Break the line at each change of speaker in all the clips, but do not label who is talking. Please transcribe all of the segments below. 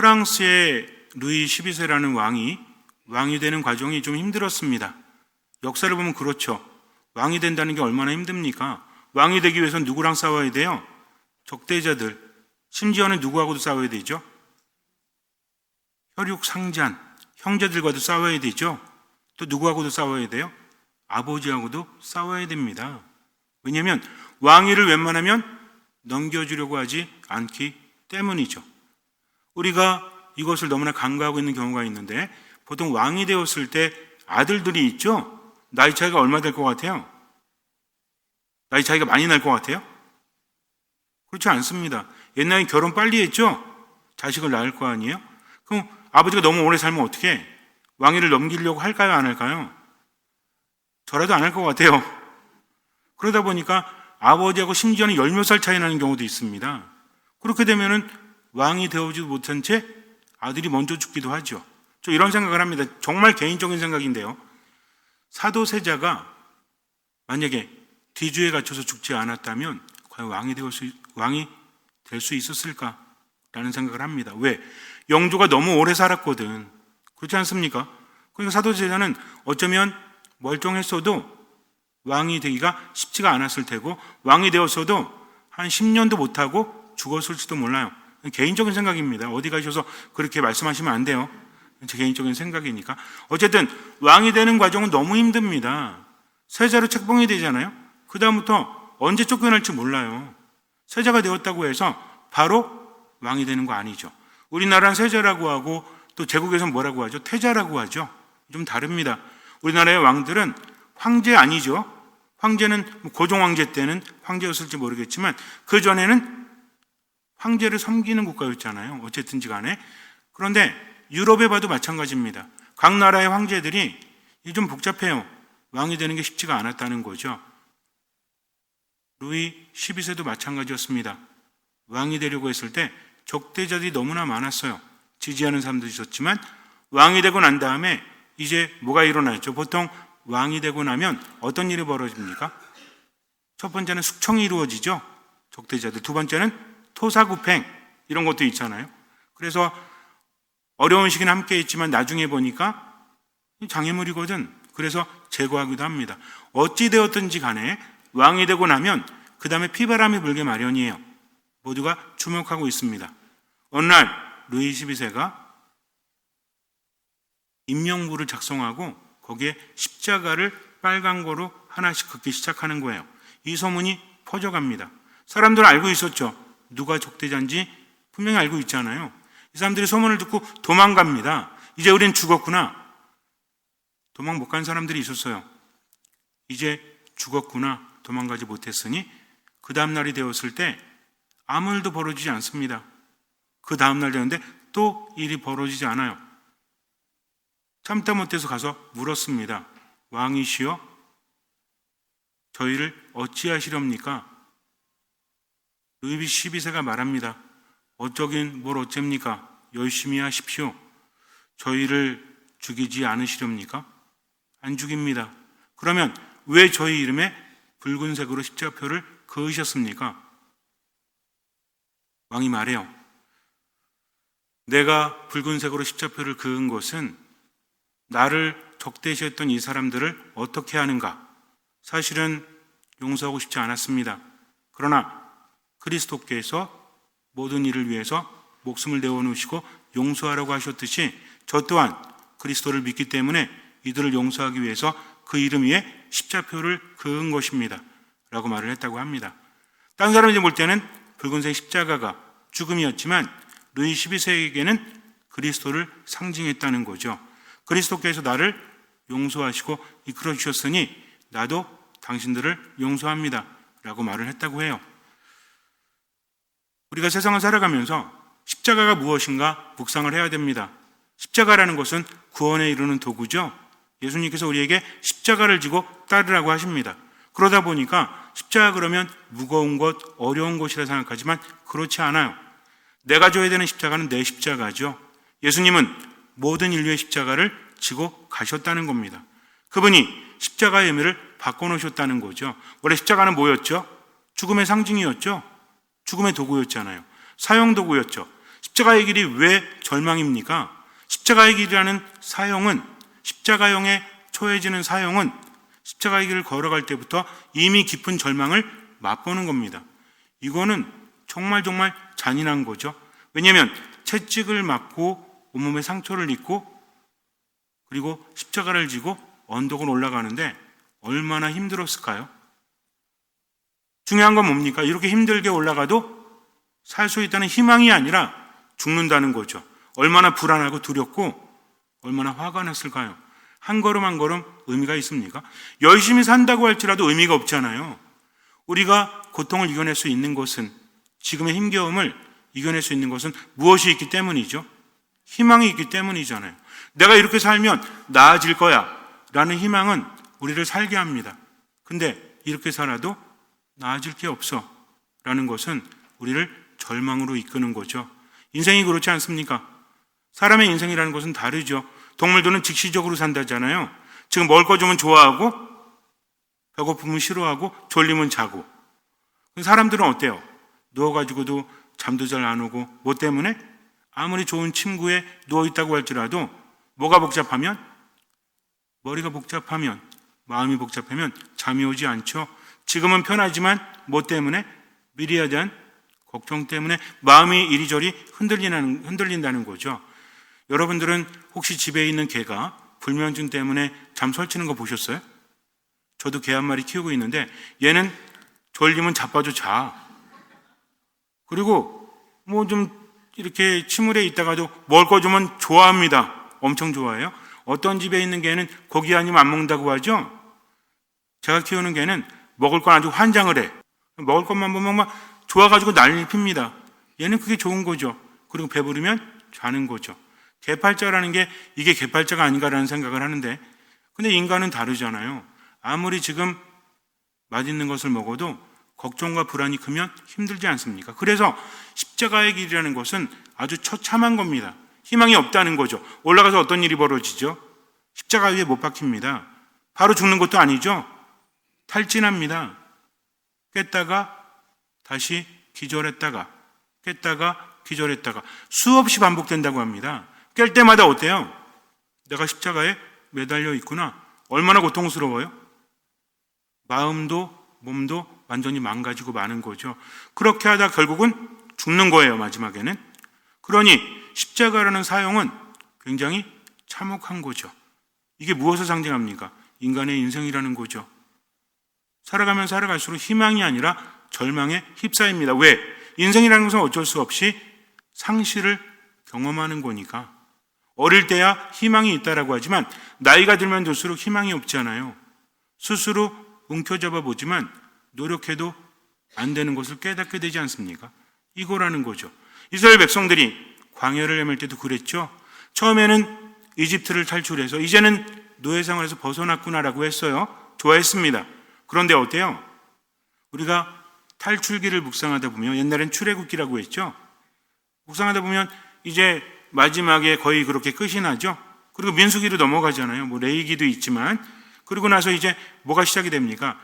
프랑스의 루이 12세라는 왕이 되는 과정이 좀 힘들었습니다. 역사를 보면 그렇죠. 왕이 된다는 게 얼마나 힘듭니까? 왕이 되기 위해서는 누구랑 싸워야 돼요? 적대자들, 심지어는 누구하고도 싸워야 되죠? 혈육 상잔, 형제들과도 싸워야 되죠? 또 누구하고도 싸워야 돼요? 아버지하고도 싸워야 됩니다. 왜냐하면 왕위를 웬만하면 넘겨주려고 하지 않기 때문이죠. 우리가 이것을 너무나 간과하고 있는 경우가 있는데, 보통 왕이 되었을 때 아들들이 있죠? 나이 차이가 얼마 될 것 같아요? 나이 차이가 많이 날 것 같아요? 그렇지 않습니다. 옛날에 결혼 빨리 했죠? 자식을 낳을 거 아니에요? 그럼 아버지가 너무 오래 살면 어떻게 해? 왕위를 넘기려고 할까요? 안 할까요? 저라도 안 할 것 같아요. 그러다 보니까 아버지하고 심지어는 10몇 살 차이 나는 경우도 있습니다. 그렇게 되면은 왕이 되어지도 못한 채 아들이 먼저 죽기도 하죠. 저 이런 생각을 합니다. 정말 개인적인 생각인데요. 사도세자가 만약에 뒤주에 갇혀서 죽지 않았다면 과연 왕이 될 수 있었을까라는 생각을 합니다. 왜? 영조가 너무 오래 살았거든. 그렇지 않습니까? 그러니까 사도세자는 어쩌면 멀쩡했어도 왕이 되기가 쉽지가 않았을 테고, 왕이 되었어도 한 10년도 못하고 죽었을지도 몰라요. 개인적인 생각입니다. 어디 가셔서 그렇게 말씀하시면 안 돼요. 제 개인적인 생각이니까. 어쨌든 왕이 되는 과정은 너무 힘듭니다. 세자로 책봉이 되잖아요. 그 다음부터 언제 쫓겨날지 몰라요. 세자가 되었다고 해서 바로 왕이 되는 거 아니죠. 우리나라는 세자라고 하고 또 제국에서는 뭐라고 하죠? 태자라고 하죠. 좀 다릅니다. 우리나라의 왕들은 황제 아니죠. 황제는 고종황제 때는 황제였을지 모르겠지만 그 전에는 황제를 섬기는 국가였잖아요. 어쨌든지 간에. 그런데 유럽에 봐도 마찬가지입니다. 각 나라의 황제들이 좀 복잡해요. 왕이 되는 게 쉽지가 않았다는 거죠. 루이 12세도 마찬가지였습니다. 왕이 되려고 했을 때 적대자들이 너무나 많았어요. 지지하는 사람도 있었지만 왕이 되고 난 다음에 이제 뭐가 일어났죠? 보통 왕이 되고 나면 어떤 일이 벌어집니까? 첫 번째는 숙청이 이루어지죠. 적대자들. 두 번째는 토사구팽 이런 것도 있잖아요. 그래서 어려운 시기는 함께 있지만 나중에 보니까 장애물이거든. 그래서 제거하기도 합니다. 어찌 되었든지 간에 왕이 되고 나면 그 다음에 피바람이 불게 마련이에요. 모두가 주목하고 있습니다. 어느 날 루이 12세가 임명부를 작성하고 거기에 십자가를 빨간 거로 하나씩 긋기 시작하는 거예요. 이 소문이 퍼져갑니다. 사람들은 알고 있었죠. 누가 적대자인지 분명히 알고 있잖아요. 이 사람들이 소문을 듣고 도망갑니다. 이제 우린 죽었구나. 도망 못 간 사람들이 있었어요. 이제 죽었구나. 도망가지 못했으니 그 다음 날이 되었을 때 아무 일도 벌어지지 않습니다. 그 다음 날 되는데 또 일이 벌어지지 않아요. 참다 못해서 가서 물었습니다. 왕이시여, 저희를 어찌하시렵니까? 루이 12세가 말합니다. 어쩌긴 뭘 어쩝니까? 열심히 하십시오. 저희를 죽이지 않으시렵니까? 안 죽입니다. 그러면 왜 저희 이름에 붉은색으로 십자표를 그으셨습니까? 왕이 말해요. 내가 붉은색으로 십자표를 그은 것은 나를 적대시했던 이 사람들을 어떻게 하는가? 사실은 용서하고 싶지 않았습니다. 그러나 그리스도께서 모든 일을 위해서 목숨을 내어놓으시고 용서하라고 하셨듯이 저 또한 그리스도를 믿기 때문에 이들을 용서하기 위해서 그 이름 위에 십자표를 그은 것입니다. 라고 말을 했다고 합니다. 다른 사람이 볼 때는 붉은색 십자가가 죽음이었지만 루이 12세에게는 그리스도를 상징했다는 거죠. 그리스도께서 나를 용서하시고 이끌어 주셨으니 나도 당신들을 용서합니다. 라고 말을 했다고 해요. 우리가 세상을 살아가면서 십자가가 무엇인가 묵상을 해야 됩니다. 십자가라는 것은 구원에 이르는 도구죠. 예수님께서 우리에게 십자가를 지고 따르라고 하십니다. 그러다 보니까 십자가 그러면 무거운 것, 어려운 것이라 생각하지만 그렇지 않아요. 내가 져야 되는 십자가는 내 십자가죠. 예수님은 모든 인류의 십자가를 지고 가셨다는 겁니다. 그분이 십자가의 의미를 바꿔놓으셨다는 거죠. 원래 십자가는 뭐였죠? 죽음의 상징이었죠. 죽음의 도구였잖아요. 사형 도구였죠. 십자가의 길이 왜 절망입니까? 십자가의 길이라는 사형은, 십자가형에 처해지는 사형은 십자가의 길을 걸어갈 때부터 이미 깊은 절망을 맛보는 겁니다. 이거는 정말 잔인한 거죠. 왜냐하면 채찍을 맞고 온몸에 상처를 입고 그리고 십자가를 지고 언덕을 올라가는데 얼마나 힘들었을까요? 중요한 건 뭡니까? 이렇게 힘들게 올라가도 살 수 있다는 희망이 아니라 죽는다는 거죠. 얼마나 불안하고 두렵고 얼마나 화가 났을까요? 한 걸음 한 걸음 의미가 있습니까? 열심히 산다고 할지라도 의미가 없잖아요. 우리가 고통을 이겨낼 수 있는 것은, 지금의 힘겨움을 이겨낼 수 있는 것은 무엇이 있기 때문이죠? 희망이 있기 때문이잖아요. 내가 이렇게 살면 나아질 거야 라는 희망은 우리를 살게 합니다. 근데 이렇게 살아도 나아질 게 없어 라는 것은 우리를 절망으로 이끄는 거죠. 인생이 그렇지 않습니까? 사람의 인생이라는 것은 다르죠. 동물들은 즉시적으로 산다잖아요. 지금 먹을 거 주면 좋아하고 배고프면 싫어하고 졸리면 자고. 사람들은 어때요? 누워가지고도 잠도 잘 안 오고, 뭐 때문에? 아무리 좋은 침구에 누워있다고 할지라도 뭐가 복잡하면? 머리가 복잡하면, 마음이 복잡하면 잠이 오지 않죠. 지금은 편하지만 뭐 때문에? 미래에 대한 걱정 때문에 마음이 이리저리 흔들린다는 거죠. 여러분들은 혹시 집에 있는 개가 불면증 때문에 잠 설치는 거 보셨어요? 저도 개 한 마리 키우고 있는데 얘는 졸리면 자빠져 자. 그리고 뭐 좀 이렇게 침울해 있다가도 먹을 거 주면 좋아합니다. 엄청 좋아해요. 어떤 집에 있는 개는 고기 아니면 안 먹는다고 하죠. 제가 키우는 개는 먹을 건 아주 환장을 해. 먹을 것만 보면 막 좋아가지고 난리를 핍니다. 얘는 그게 좋은 거죠. 그리고 배부르면 자는 거죠. 개팔자라는 게 이게 개팔자가 아닌가라는 생각을 하는데, 근데 인간은 다르잖아요. 아무리 지금 맛있는 것을 먹어도 걱정과 불안이 크면 힘들지 않습니까? 그래서 십자가의 길이라는 것은 아주 처참한 겁니다. 희망이 없다는 거죠. 올라가서 어떤 일이 벌어지죠? 십자가 위에 못 박힙니다. 바로 죽는 것도 아니죠. 탈진합니다. 깼다가 다시 기절했다가 깼다가 기절했다가 수없이 반복된다고 합니다. 깰 때마다 어때요? 내가 십자가에 매달려 있구나. 얼마나 고통스러워요? 마음도 몸도 완전히 망가지고 마는 거죠. 그렇게 하다 결국은 죽는 거예요, 마지막에는. 그러니 십자가라는 사형은 굉장히 참혹한 거죠. 이게 무엇을 상징합니까? 인간의 인생이라는 거죠. 살아가면 살아갈수록 희망이 아니라 절망에 휩싸입니다. 왜? 인생이라는 것은 어쩔 수 없이 상실을 경험하는 거니까. 어릴 때야 희망이 있다라고 하지만 나이가 들면 들수록 희망이 없잖아요. 스스로 움켜잡아 보지만 노력해도 안 되는 것을 깨닫게 되지 않습니까? 이거라는 거죠. 이스라엘 백성들이 광야를 헤맬 때도 그랬죠. 처음에는 이집트를 탈출해서 이제는 노예 생활에서 벗어났구나라고 했어요. 좋아했습니다. 그런데 어때요? 우리가 탈출기를 묵상하다 보면, 옛날엔 출애굽기라고 했죠. 묵상하다 보면 이제 마지막에 거의 그렇게 끝이 나죠. 그리고 민수기로 넘어가잖아요. 뭐 레위기도 있지만. 그리고 나서 이제 뭐가 시작이 됩니까?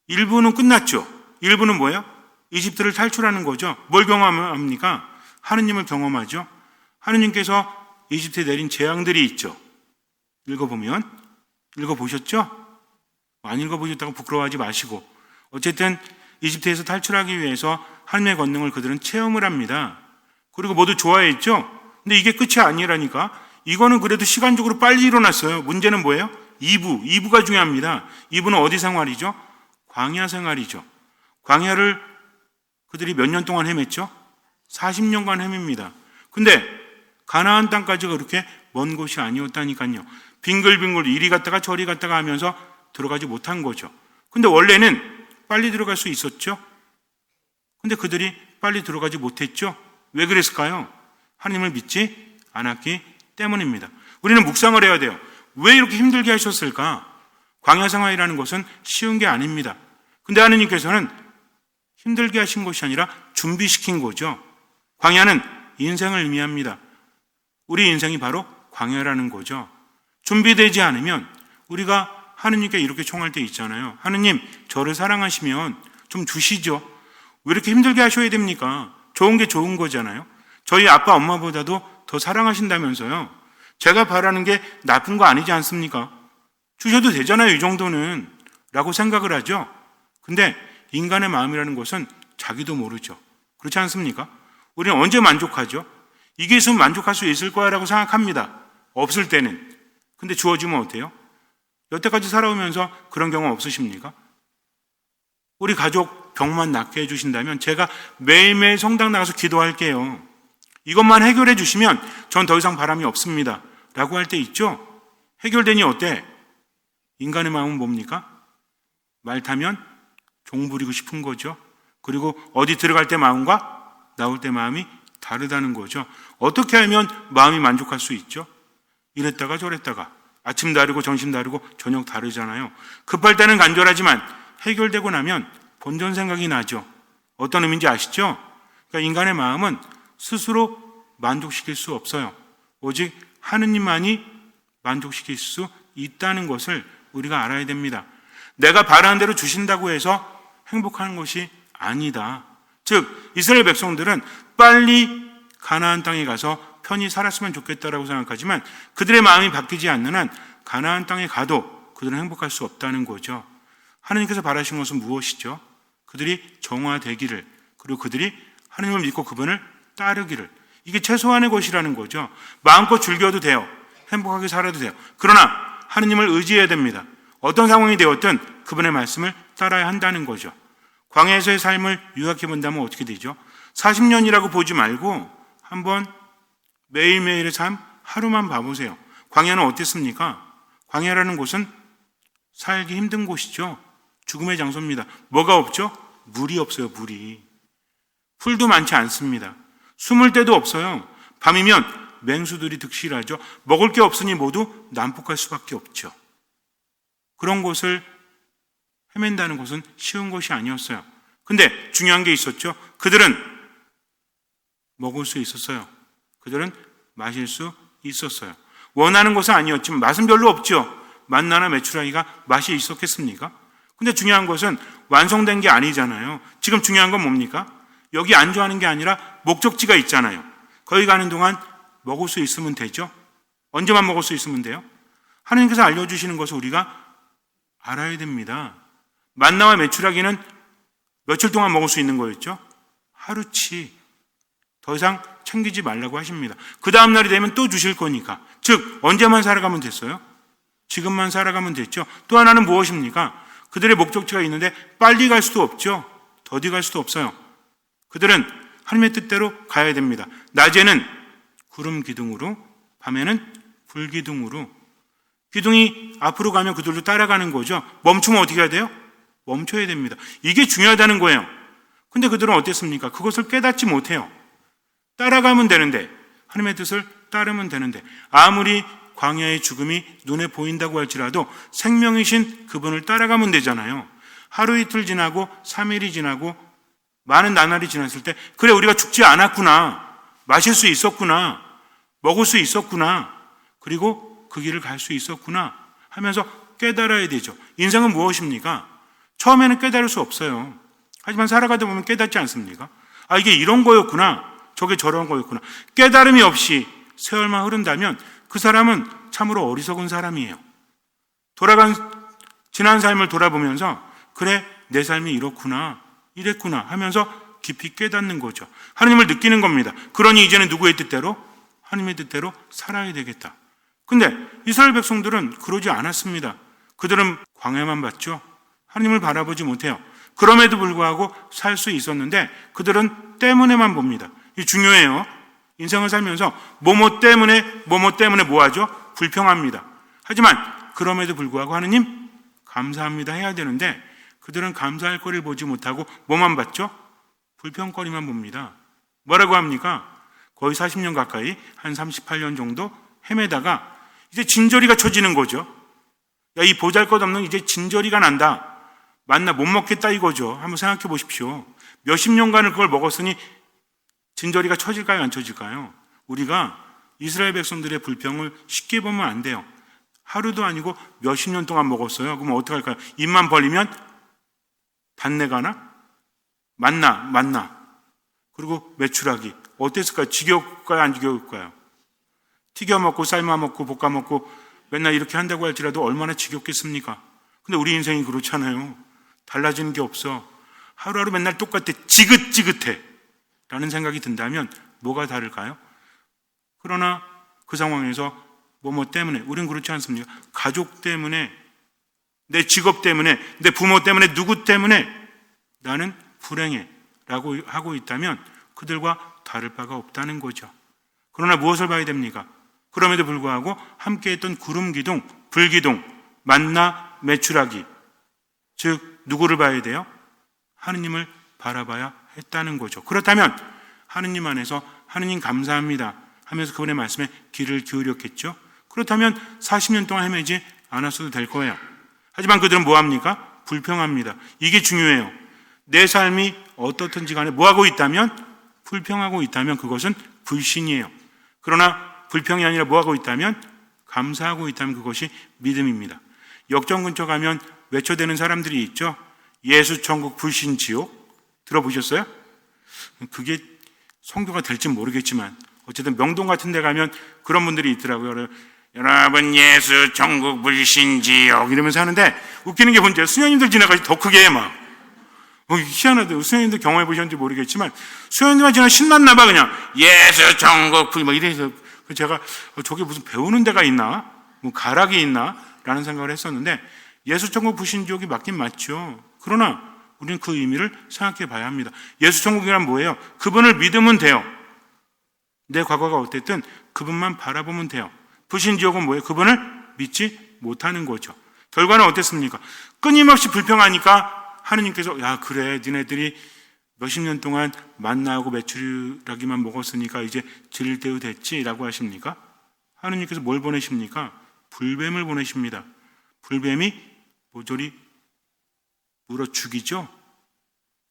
1부는 끝났죠. 1부는 뭐예요? 이집트를 탈출하는 거죠. 뭘 경험합니까? 하느님을 경험하죠. 하느님께서 이집트에 내린 재앙들이 있죠. 읽어보셨죠? 안 읽어보셨다고 부끄러워하지 마시고, 어쨌든 이집트에서 탈출하기 위해서 하느님의 권능을 그들은 체험을 합니다. 그리고 모두 좋아했죠? 근데 이게 끝이 아니라니까. 이거는 그래도 시간적으로 빨리 일어났어요. 문제는 뭐예요? 2부가 중요합니다. 2부는 어디 생활이죠? 광야 생활이죠. 광야를 그들이 몇 년 동안 헤맸죠? 40년간 헤맵니다. 근데 가나안 땅까지가 그렇게 먼 곳이 아니었다니까요. 빙글빙글 이리 갔다가 저리 갔다가 하면서 들어가지 못한 거죠. 근데 원래는 빨리 들어갈 수 있었죠. 근데 그들이 빨리 들어가지 못했죠. 왜 그랬을까요? 하나님을 믿지 않았기 때문입니다. 우리는 묵상을 해야 돼요. 왜 이렇게 힘들게 하셨을까? 광야 생활이라는 것은 쉬운 게 아닙니다. 근데 하나님께서는 힘들게 하신 것이 아니라 준비시킨 거죠. 광야는 인생을 의미합니다. 우리 인생이 바로 광야라는 거죠. 준비되지 않으면 우리가 하느님께 이렇게 청할 때 있잖아요. 하느님, 저를 사랑하시면 좀 주시죠. 왜 이렇게 힘들게 하셔야 됩니까? 좋은 게 좋은 거잖아요. 저희 아빠 엄마보다도 더 사랑하신다면서요. 제가 바라는 게 나쁜 거 아니지 않습니까? 주셔도 되잖아요, 이 정도는. 라고 생각을 하죠. 근데 인간의 마음이라는 것은 자기도 모르죠. 그렇지 않습니까? 우리는 언제 만족하죠? 이게 있으면 만족할 수 있을 거야 라고 생각합니다. 없을 때는. 근데 주어지면 어때요? 여태까지 살아오면서 그런 경험 없으십니까? 우리 가족 병만 낫게 해주신다면 제가 매일매일 성당 나가서 기도할게요. 이것만 해결해 주시면 전 더 이상 바람이 없습니다. 라고 할 때 있죠? 해결되니 어때? 인간의 마음은 뭡니까? 말 타면 종 부리고 싶은 거죠. 그리고 어디 들어갈 때 마음과 나올 때 마음이 다르다는 거죠. 어떻게 하면 마음이 만족할 수 있죠? 이랬다가 저랬다가 아침 다르고 점심 다르고 저녁 다르잖아요. 급할 때는 간절하지만 해결되고 나면 본전 생각이 나죠. 어떤 의미인지 아시죠? 그러니까 인간의 마음은 스스로 만족시킬 수 없어요. 오직 하느님만이 만족시킬 수 있다는 것을 우리가 알아야 됩니다. 내가 바라는 대로 주신다고 해서 행복한 것이 아니다. 즉 이스라엘 백성들은 빨리 가나안 땅에 가서 편히 살았으면 좋겠다라고 생각하지만 그들의 마음이 바뀌지 않는 한 가나안 땅에 가도 그들은 행복할 수 없다는 거죠. 하나님께서 바라신 것은 무엇이죠? 그들이 정화되기를, 그리고 그들이 하나님을 믿고 그분을 따르기를. 이게 최소한의 것이라는 거죠. 마음껏 즐겨도 돼요. 행복하게 살아도 돼요. 그러나 하나님을 의지해야 됩니다. 어떤 상황이 되었든 그분의 말씀을 따라야 한다는 거죠. 광야에서의 삶을 요약해 본다면 어떻게 되죠? 40년이라고 보지 말고 한번 매일매일의 삶 하루만 봐보세요. 광야는 어땠습니까? 광야라는 곳은 살기 힘든 곳이죠. 죽음의 장소입니다. 뭐가 없죠? 물이 없어요. 물이. 풀도 많지 않습니다. 숨을 데도 없어요. 밤이면 맹수들이 득실하죠. 먹을 게 없으니 모두 난폭할 수밖에 없죠. 그런 곳을 헤맨다는 것은 쉬운 것이 아니었어요. 근데 중요한 게 있었죠. 그들은 먹을 수 있었어요. 그들은 마실 수 있었어요. 원하는 것은 아니었지만 맛은 별로 없죠. 만나나 메추라기가 맛이 있었겠습니까? 근데 중요한 것은 완성된 게 아니잖아요. 지금 중요한 건 뭡니까? 여기 안주하는 게 아니라 목적지가 있잖아요. 거기 가는 동안 먹을 수 있으면 되죠. 언제만 먹을 수 있으면 돼요? 하나님께서 알려주시는 것을 우리가 알아야 됩니다. 만나와 메추라기는 며칠 동안 먹을 수 있는 거였죠? 하루치. 더 이상 챙기지 말라고 하십니다. 그 다음 날이 되면 또 주실 거니까. 즉 언제만 살아가면 됐어요? 지금만 살아가면 됐죠. 또 하나는 무엇입니까? 그들의 목적지가 있는데 빨리 갈 수도 없죠. 더디 갈 수도 없어요. 그들은 하나님의 뜻대로 가야 됩니다. 낮에는 구름 기둥으로, 밤에는 불 기둥으로. 기둥이 앞으로 가면 그들도 따라가는 거죠. 멈추면 어떻게 해야 돼요? 멈춰야 됩니다. 이게 중요하다는 거예요. 근데 그들은 어땠습니까? 그것을 깨닫지 못해요. 따라가면 되는데, 하나님의 뜻을 따르면 되는데, 아무리 광야의 죽음이 눈에 보인다고 할지라도 생명이신 그분을 따라가면 되잖아요. 하루 이틀 지나고 3일이 지나고 많은 나날이 지났을 때 그래 우리가 죽지 않았구나. 마실 수 있었구나. 먹을 수 있었구나. 그리고 그 길을 갈 수 있었구나 하면서 깨달아야 되죠. 인생은 무엇입니까? 처음에는 깨달을 수 없어요. 하지만 살아가다 보면 깨닫지 않습니까? 아 이게 이런 거였구나. 저게 저런 거였구나. 깨달음이 없이 세월만 흐른다면 그 사람은 참으로 어리석은 사람이에요. 지난 삶을 돌아보면서 그래 내 삶이 이렇구나 이랬구나 하면서 깊이 깨닫는 거죠. 하나님을 느끼는 겁니다. 그러니 이제는 누구의 뜻대로? 하나님의 뜻대로 살아야 되겠다. 근데 이스라엘 백성들은 그러지 않았습니다. 그들은 광야만 봤죠. 하나님을 바라보지 못해요. 그럼에도 불구하고 살 수 있었는데 그들은 때문에만 봅니다. 이게 중요해요. 인생을 살면서 뭐뭐 때문에 뭐 하죠? 불평합니다. 하지만 그럼에도 불구하고 하느님 감사합니다 해야 되는데 그들은 감사할 거리를 보지 못하고 뭐만 봤죠? 불평거리만 봅니다. 뭐라고 합니까? 거의 40년 가까이 한 38년 정도 헤매다가 이제 진저리가 쳐지는 거죠. 야, 이 보잘것없는 이제 진저리가 난다. 만나 못 먹겠다 이거죠. 한번 생각해 보십시오. 몇십 년간을 그걸 먹었으니 진저리가 쳐질까요? 안 쳐질까요? 우리가 이스라엘 백성들의 불평을 쉽게 보면 안 돼요. 하루도 아니고 몇십 년 동안 먹었어요. 그럼 어떻게 할까요? 입만 벌리면 단내가 나? 만나. 그리고 메추라기. 어땠을까요? 지겨울까요? 안 지겨울까요? 튀겨 먹고 삶아 먹고 볶아 먹고 맨날 이렇게 한다고 할지라도 얼마나 지겹겠습니까? 근데 우리 인생이 그렇잖아요. 달라지는 게 없어. 하루하루 맨날 똑같아. 지긋지긋해. 라는 생각이 든다면 뭐가 다를까요? 그러나 그 상황에서 뭐 때문에, 우린 그렇지 않습니까? 가족 때문에, 내 직업 때문에, 내 부모 때문에, 누구 때문에 나는 불행해 라고 하고 있다면 그들과 다를 바가 없다는 거죠. 그러나 무엇을 봐야 됩니까? 그럼에도 불구하고 함께했던 구름기둥, 불기둥, 만나 매출하기, 즉 누구를 봐야 돼요? 하느님을 바라봐야 했다는 거죠. 그렇다면 하느님 안에서 하느님 감사합니다 하면서 그분의 말씀에 귀를 기울였겠죠. 그렇다면 40년 동안 헤매지 않았어도 될 거예요. 하지만 그들은 뭐합니까? 불평합니다. 이게 중요해요. 내 삶이 어떻든지 간에 뭐하고 있다면, 불평하고 있다면 그것은 불신이에요. 그러나 불평이 아니라 뭐하고 있다면, 감사하고 있다면 그것이 믿음입니다. 역전 근처 가면 외쳐대는 사람들이 있죠. 예수 천국 불신 지옥 들어보셨어요? 그게 성교가 될지 모르겠지만 어쨌든 명동 같은 데 가면 그런 분들이 있더라고요. 여러분 예수 천국 불신 지옥 이러면서 하는데 웃기는 게 뭔지 수녀님들 지나가지 더 크게 해 막. 희한하다. 수녀님들 경험해 보셨는지 모르겠지만 수녀님만 지나 신났나 봐. 그냥 예수 천국 불 막 이래서 제가 저게 무슨 배우는 데가 있나? 뭐 가락이 있나? 라는 생각을 했었는데 예수 천국 불신 지옥이 맞긴 맞죠. 그러나 우리는 그 의미를 생각해 봐야 합니다. 예수 천국이란 뭐예요? 그분을 믿으면 돼요. 내 과거가 어땠든 그분만 바라보면 돼요. 불신 지옥은 뭐예요? 그분을 믿지 못하는 거죠. 결과는 어땠습니까? 끊임없이 불평하니까 하느님께서 야 그래 니네들이 몇십 년 동안 만나고 메추라기만 먹었으니까 이제 질릴 때도 됐지 라고 하십니까? 하느님께서 뭘 보내십니까? 불뱀을 보내십니다. 불뱀이 모조리 물어 죽이죠.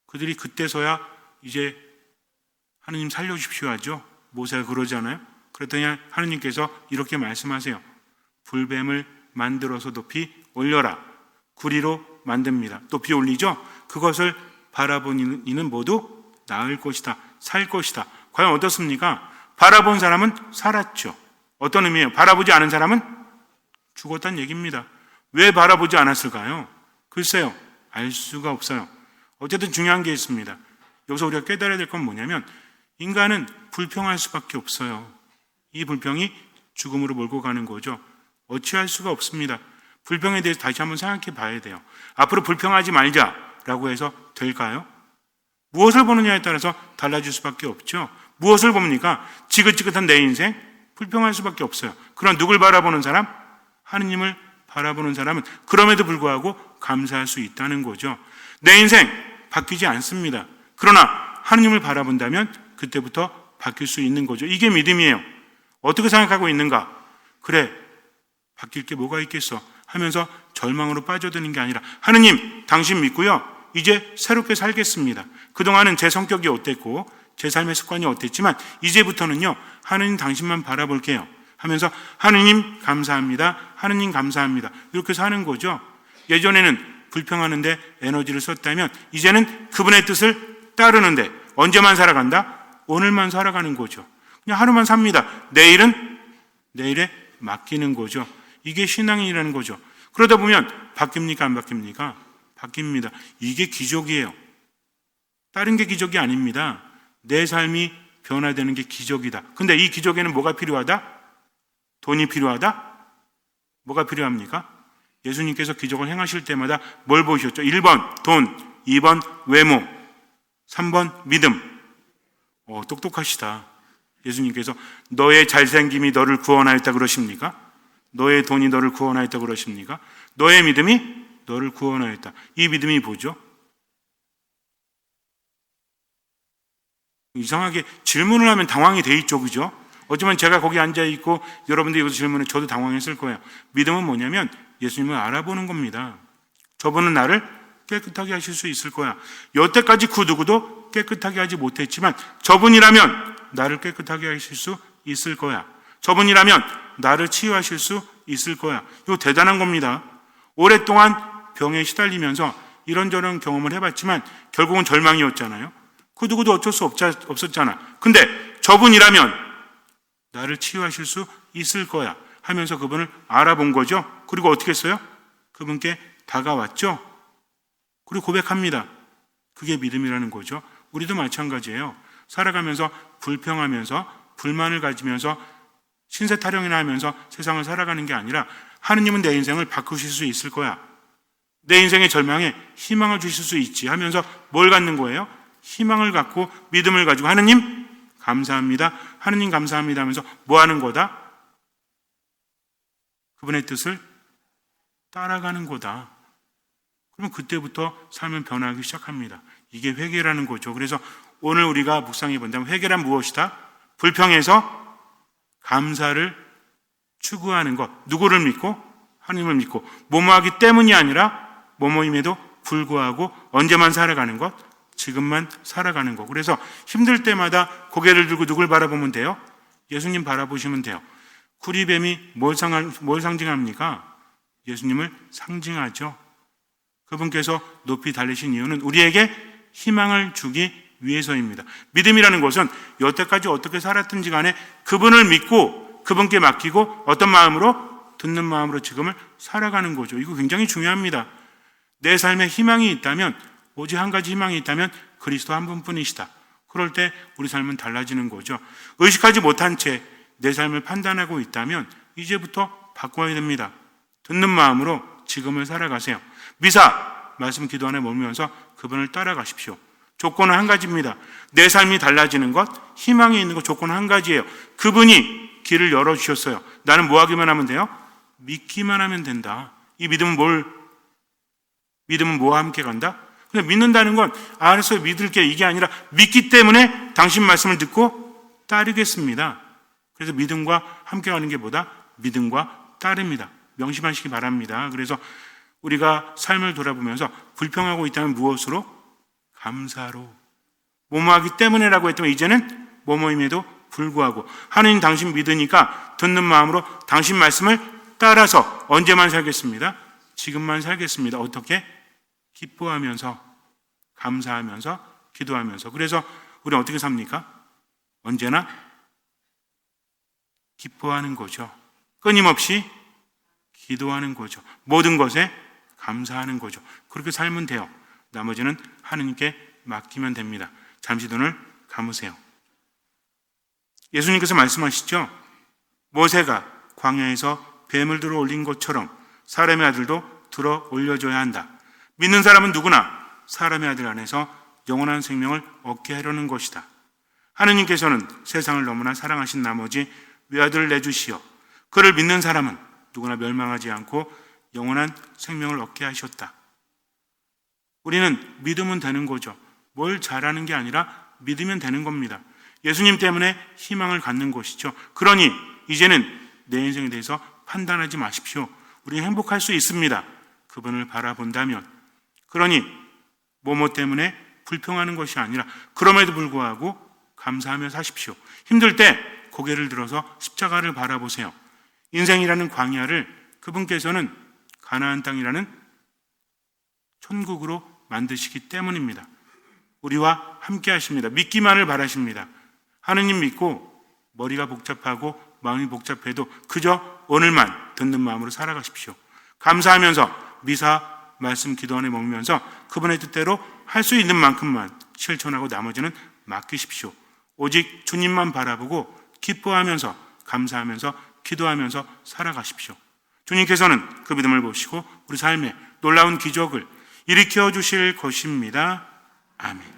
그들이 그때서야 이제 하느님 살려주십시오 하죠. 모세가 그러잖아요. 그랬더니 하느님께서 이렇게 말씀하세요. 불뱀을 만들어서 높이 올려라. 구리로 만듭니다. 높이 올리죠. 그것을 바라본 이는 모두 나을 것이다. 살 것이다. 과연 어떻습니까? 바라본 사람은 살았죠. 어떤 의미예요? 바라보지 않은 사람은 죽었다는 얘기입니다. 왜 바라보지 않았을까요? 글쎄요. 알 수가 없어요. 어쨌든 중요한 게 있습니다. 여기서 우리가 깨달아야 될 건 뭐냐면 인간은 불평할 수밖에 없어요. 이 불평이 죽음으로 몰고 가는 거죠. 어찌할 수가 없습니다. 불평에 대해서 다시 한번 생각해 봐야 돼요. 앞으로 불평하지 말자라고 해서 될까요? 무엇을 보느냐에 따라서 달라질 수밖에 없죠. 무엇을 봅니까? 지긋지긋한 내 인생? 불평할 수밖에 없어요. 그럼 누굴 바라보는 사람? 하느님을 바라보는 사람은 그럼에도 불구하고 감사할 수 있다는 거죠. 내 인생 바뀌지 않습니다. 그러나 하느님을 바라본다면 그때부터 바뀔 수 있는 거죠. 이게 믿음이에요. 어떻게 생각하고 있는가? 그래, 바뀔 게 뭐가 있겠어? 하면서 절망으로 빠져드는 게 아니라 하느님, 당신 믿고요. 이제 새롭게 살겠습니다. 그동안은 제 성격이 어땠고 제 삶의 습관이 어땠지만 이제부터는요. 하느님 당신만 바라볼게요. 하면서 하느님 감사합니다. 하느님 감사합니다. 이렇게 사는 거죠. 예전에는 불평하는데 에너지를 썼다면 이제는 그분의 뜻을 따르는데 언제만 살아간다? 오늘만 살아가는 거죠. 그냥 하루만 삽니다. 내일은 내일에 맡기는 거죠. 이게 신앙이라는 거죠. 그러다 보면 바뀝니까? 안 바뀝니까? 바뀝니다. 이게 기적이에요. 다른 게 기적이 아닙니다. 내 삶이 변화되는 게 기적이다. 근데 이 기적에는 뭐가 필요하다? 돈이 필요하다? 뭐가 필요합니까? 예수님께서 기적을 행하실 때마다 뭘 보셨죠? 1번 돈, 2번 외모, 3번 믿음. 똑똑하시다. 예수님께서 너의 잘생김이 너를 구원하였다 그러십니까? 너의 돈이 너를 구원하였다 그러십니까? 너의 믿음이 너를 구원하였다. 이 믿음이 뭐죠? 이상하게 질문을 하면 당황이 돼 있죠. 그죠? 어쩌면 제가 거기 앉아있고 여러분들이 여기서 질문해 저도 당황했을 거예요. 믿음은 뭐냐면 예수님을 알아보는 겁니다. 저분은 나를 깨끗하게 하실 수 있을 거야. 여태까지 그 누구도 깨끗하게 하지 못했지만 저분이라면 나를 깨끗하게 하실 수 있을 거야. 저분이라면 나를 치유하실 수 있을 거야. 이거 대단한 겁니다. 오랫동안 병에 시달리면서 이런저런 경험을 해봤지만 결국은 절망이었잖아요. 그 누구도 어쩔 수 없었잖아. 근데 저분이라면 나를 치유하실 수 있을 거야 하면서 그분을 알아본 거죠. 그리고 어떻게 했어요? 그분께 다가왔죠. 그리고 고백합니다. 그게 믿음이라는 거죠. 우리도 마찬가지예요. 살아가면서 불평하면서 불만을 가지면서 신세 타령이나 하면서 세상을 살아가는 게 아니라 하느님은 내 인생을 바꾸실 수 있을 거야. 내 인생의 절망에 희망을 주실 수 있지 하면서 뭘 갖는 거예요? 희망을 갖고 믿음을 가지고 하느님 감사합니다. 하느님 감사합니다 하면서 뭐 하는 거다? 그분의 뜻을 따라가는 거다. 그러면 그때부터 삶은 변하기 시작합니다. 이게 회개라는 거죠. 그래서 오늘 우리가 묵상해 본다면 회개란 무엇이다? 불평해서 감사를 추구하는 것. 누구를 믿고? 하나님을 믿고. 뭐뭐하기 때문이 아니라 뭐뭐임에도 불구하고 언제만 살아가는 것? 지금만 살아가는 것. 그래서 힘들 때마다 고개를 들고 누굴 바라보면 돼요? 예수님 바라보시면 돼요. 구리뱀이 뭘 상징합니까? 예수님을 상징하죠. 그분께서 높이 달리신 이유는 우리에게 희망을 주기 위해서입니다. 믿음이라는 것은 여태까지 어떻게 살았든지 간에 그분을 믿고 그분께 맡기고 어떤 마음으로? 듣는 마음으로 지금을 살아가는 거죠. 이거 굉장히 중요합니다. 내 삶에 희망이 있다면, 오직 한 가지 희망이 있다면 그리스도 한 분뿐이시다. 그럴 때 우리 삶은 달라지는 거죠. 의식하지 못한 채 내 삶을 판단하고 있다면 이제부터 바꿔야 됩니다. 듣는 마음으로 지금을 살아가세요. 미사 말씀 기도 안에 머물면서 그분을 따라가십시오. 조건은 한 가지입니다. 내 삶이 달라지는 것, 희망이 있는 것 조건 한 가지예요. 그분이 길을 열어주셨어요. 나는 뭐 하기만 하면 돼요? 믿기만 하면 된다. 이 믿음은 뭐와 함께 간다? 그냥 믿는다는 건 알아서 믿을게 이게 아니라 믿기 때문에 당신 말씀을 듣고 따르겠습니다. 그래서 믿음과 함께 가는 게 뭐다? 믿음과 따릅니다. 명심하시기 바랍니다. 그래서 우리가 삶을 돌아보면서 불평하고 있다면 무엇으로? 감사로. 뭐뭐하기 때문에라고 했더니 이제는 뭐뭐임에도 불구하고 하느님 당신 믿으니까 듣는 마음으로 당신 말씀을 따라서 언제만 살겠습니다? 지금만 살겠습니다. 어떻게? 기뻐하면서 감사하면서 기도하면서. 그래서 우리는 어떻게 삽니까? 언제나 기뻐하는 거죠. 끊임없이 기도하는 거죠. 모든 것에 감사하는 거죠. 그렇게 살면 돼요. 나머지는 하느님께 맡기면 됩니다. 잠시 눈을 감으세요. 예수님께서 말씀하시죠. 모세가 광야에서 뱀을 들어 올린 것처럼 사람의 아들도 들어 올려줘야 한다. 믿는 사람은 누구나 사람의 아들 안에서 영원한 생명을 얻게 하려는 것이다. 하느님께서는 세상을 너무나 사랑하신 나머지 외아들을 내주시어 그를 믿는 사람은 누구나 멸망하지 않고 영원한 생명을 얻게 하셨다. 우리는 믿으면 되는 거죠. 뭘 잘하는 게 아니라 믿으면 되는 겁니다. 예수님 때문에 희망을 갖는 것이죠. 그러니 이제는 내 인생에 대해서 판단하지 마십시오. 우리는 행복할 수 있습니다. 그분을 바라본다면. 그러니 뭐뭐 때문에 불평하는 것이 아니라 그럼에도 불구하고 감사하며 사십시오. 힘들 때 고개를 들어서 십자가를 바라보세요. 인생이라는 광야를 그분께서는 가나안 땅이라는 천국으로 만드시기 때문입니다. 우리와 함께 하십니다. 믿기만을 바라십니다. 하느님 믿고 머리가 복잡하고 마음이 복잡해도 그저 오늘만 듣는 마음으로 살아가십시오. 감사하면서 미사 말씀 기도 안에 머물면서 그분의 뜻대로 할 수 있는 만큼만 실천하고 나머지는 맡기십시오. 오직 주님만 바라보고 기뻐하면서 감사하면서 기도하면서 살아가십시오. 주님께서는 그 믿음을 보시고 우리 삶에 놀라운 기적을 일으켜 주실 것입니다. 아멘.